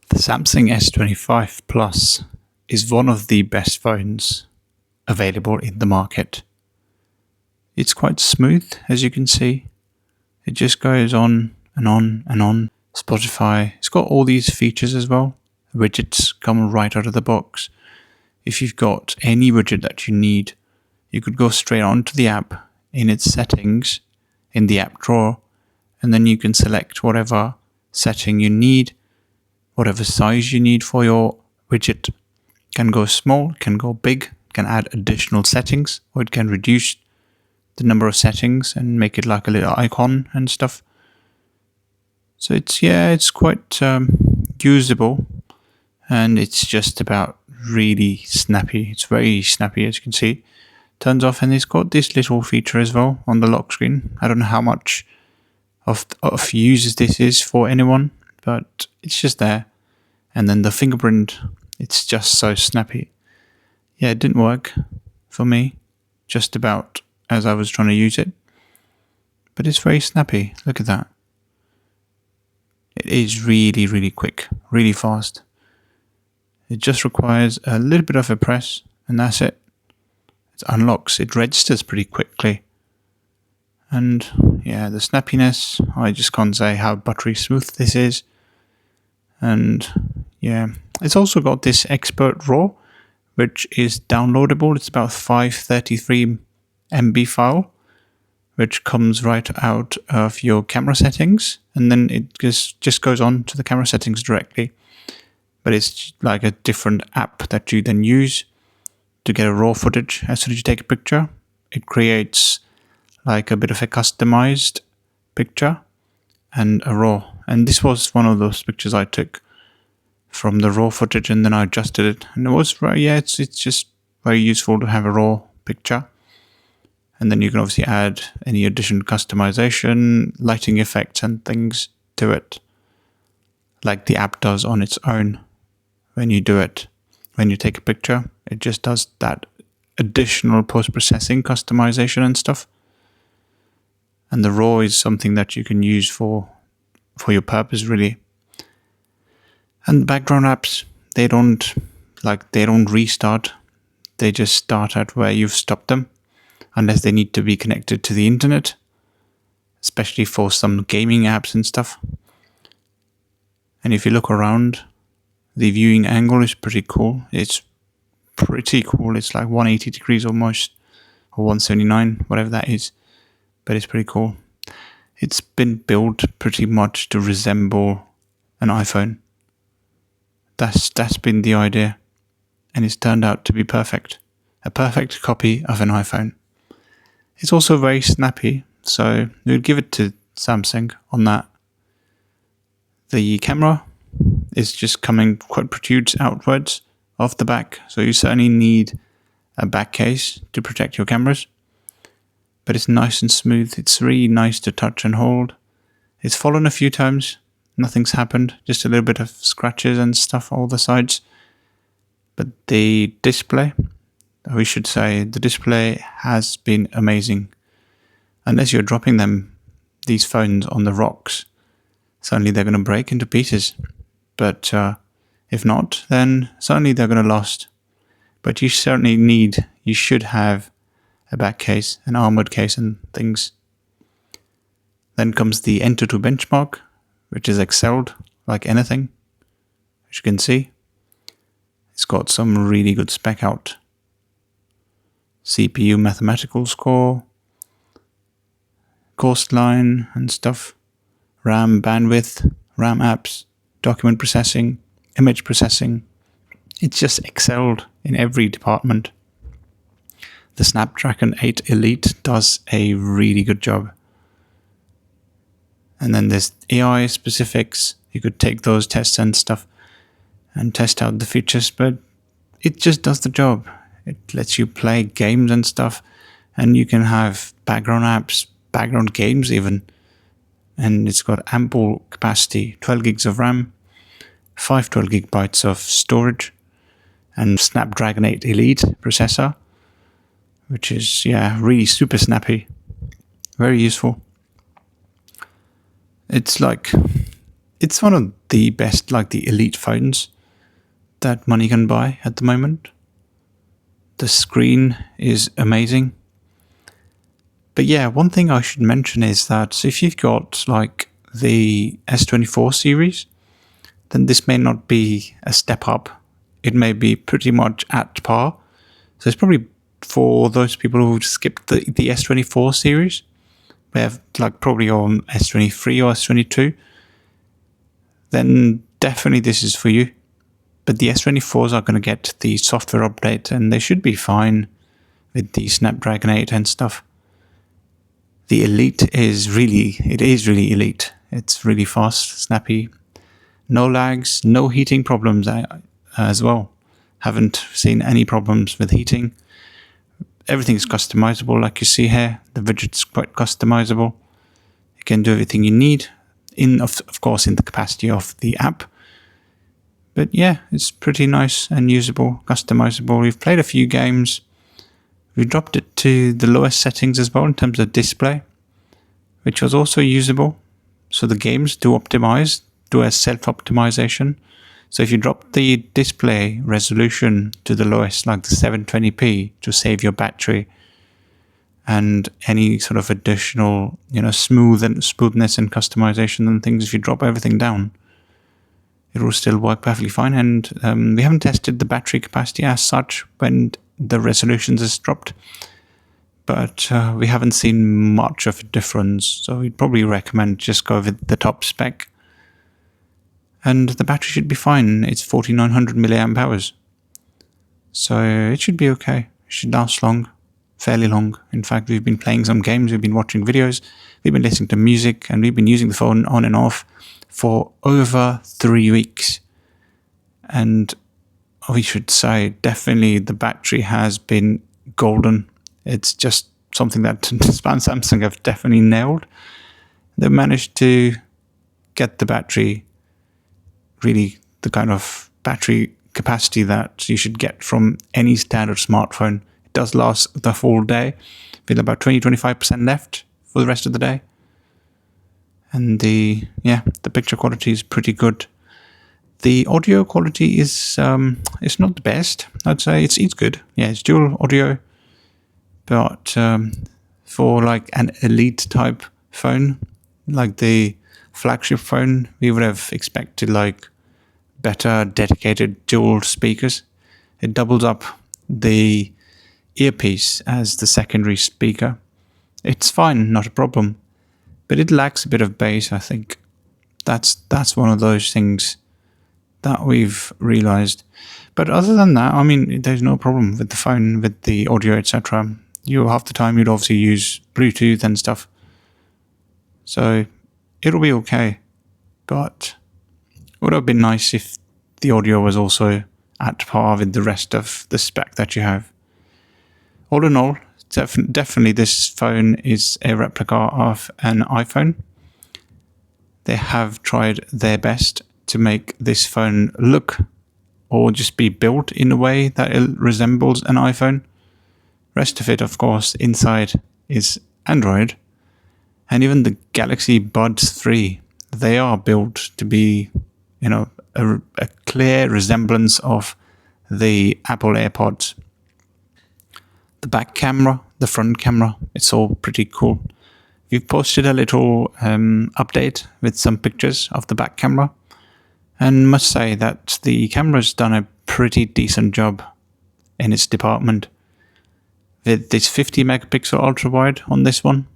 The Samsung S25 Plus is one of the best phones available in the market. It's quite smooth, as you can see. It just goes on and on and on. Spotify, it's got all these features as well. Widgets come right out of the box. If you've got any widget that you need, you could go straight onto the app in its settings, in the app drawer, and then you can select whatever setting you need, whatever size you need for your widget. It can go small, it can go big, it can add additional settings, or it can reduce the number of settings and make it like a little icon and stuff. So it's quite usable, and it's just about really snappy. It's very snappy, as you can see. Turns off, and it's got this little feature as well on the lock screen. I don't know how much of use this is for anyone, but it's just there. And then the fingerprint, it's just so snappy. Yeah, it didn't work for me, just about as I was trying to use it. But it's very snappy. Look at that. It is really, really quick, really fast. It just requires a little bit of a press, and that's it. It unlocks, it registers pretty quickly. And yeah, the snappiness, I just can't say how buttery smooth this is. And yeah, it's also got this expert RAW, which is downloadable. It's about 533 MB file, which comes right out of your camera settings, and then it just goes on to the camera settings directly. But it's like a different app that you then use to get a raw footage. As soon as you take a picture, it creates like a bit of a customized picture and a raw. And this was one of those pictures I took from the raw footage, and then I adjusted it. And it was, it's just very useful to have a raw picture. And then you can obviously add any additional customization, lighting effects and things to it, like the app does on its own. When you do it, when you take a picture, it just does that additional post-processing customization and stuff. And the RAW is something that you can use for your purpose, really. And the background apps, they don't restart. They just start at where you've stopped them, unless they need to be connected to the internet, especially for some gaming apps and stuff. And if you look around, the viewing angle is pretty cool. It's pretty cool. It's like 180 degrees almost, or 179, whatever that is. But it's pretty cool. It's been built pretty much to resemble an iPhone. That's been the idea. And it's turned out to be perfect. A perfect copy of an iPhone. It's also very snappy, so we'll give it to Samsung on that. The camera is just quite protrudes outwards off the back, so you certainly need a back case to protect your cameras. But it's nice and smooth. It's really nice to touch and hold. It's fallen a few times. Nothing's happened. Just a little bit of scratches and stuff all the sides. But the display, we should say, the display has been amazing. Unless you're dropping these phones on the rocks, suddenly they're going to break into pieces. But if not, then certainly they're going to last. But you should have a back case, an armored case and things. Then comes the Enter2 benchmark, which is excelled like anything, as you can see. It's got some really good spec out. CPU mathematical score, coastline and stuff, RAM bandwidth, RAM apps, document processing, image processing. It's just excelled in every department. The Snapdragon 8 Elite does a really good job. And then there's AI specifics. You could take those tests and stuff and test out the features, but it just does the job. It lets you play games and stuff, and you can have background apps, background games even. And it's got ample capacity, 12 gigs of RAM, 512 gigabytes of storage, and Snapdragon 8 Elite processor, which is, really super snappy. Very useful. It's It's one of the best, like the elite phones that money can buy at the moment. The screen is amazing. But yeah, one thing I should mention is that if you've got like the S24 series, then this may not be a step up. It may be pretty much at par. So it's probably for those people who skipped the S24 series. We have like probably on S23 or S22. Then definitely this is for you. But the S24s are going to get the software update and they should be fine with the Snapdragon 8 and stuff. The Elite is really elite. It's really fast, snappy. No lags, no heating problems as well. Haven't seen any problems with heating. Everything's customizable like you see here. The widget's quite customizable. You can do everything you need, of course in the capacity of the app. But yeah, it's pretty nice and usable, customizable. We've played a few games. We dropped it to the lowest settings as well in terms of display, which was also usable. So the games do optimize, do a self-optimization. So if you drop the display resolution to the lowest, like the 720p, to save your battery and any sort of additional, smoothness and customization and things, if you drop everything down, it will still work perfectly fine. And we haven't tested the battery capacity as such when the resolutions is dropped, but we haven't seen much of a difference. So we'd probably recommend just go with the top spec. And the battery should be fine. It's 4900 milliamp hours. So it should be okay. It should last long, fairly long. In fact, we've been playing some games, we've been watching videos, we've been listening to music, and we've been using the phone on and off for over 3 weeks. And we should say definitely the battery has been golden. It's just something that Samsung have definitely nailed. They managed to get the battery really the kind of battery capacity that you should get from any standard smartphone. It does last the full day with about 20-25% left for the rest of the day. And the picture quality is pretty good. The audio quality is it's not the best. I'd say it's good. Yeah, it's dual audio, but for like an elite type phone, like the flagship phone, we would have expected like better dedicated dual speakers. It doubles up the earpiece as the secondary speaker. It's fine, not a problem, but it lacks a bit of bass. I think that's one of those things that we've realized. But other than that, I mean, there's no problem with the phone, with the audio, etc. Half the time you'd obviously use Bluetooth and stuff, so it'll be okay. But it would have been nice if the audio was also at par with the rest of the spec that you have. All in all, definitely this phone is a replica of an iPhone. They have tried their best to make this phone look or just be built in a way that it resembles an iPhone. Rest of it, of course, inside is Android. And even the Galaxy Buds 3, they are built to be, a clear resemblance of the Apple AirPods. The back camera, the front camera, it's all pretty cool. We've posted a little update with some pictures of the back camera, and must say that the camera's done a pretty decent job in its department. With this 50 megapixel ultra wide on this one,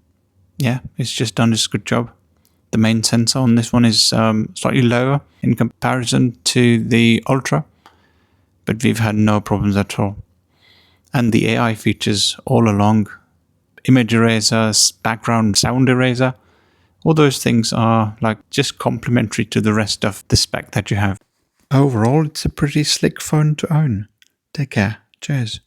yeah, it's just done this good job. The main sensor on this one is slightly lower in comparison to the Ultra, but we've had no problems at all. And the AI features all along, image eraser, background sound eraser, all those things are like just complementary to the rest of the spec that you have. Overall, it's a pretty slick phone to own. Take care. Cheers.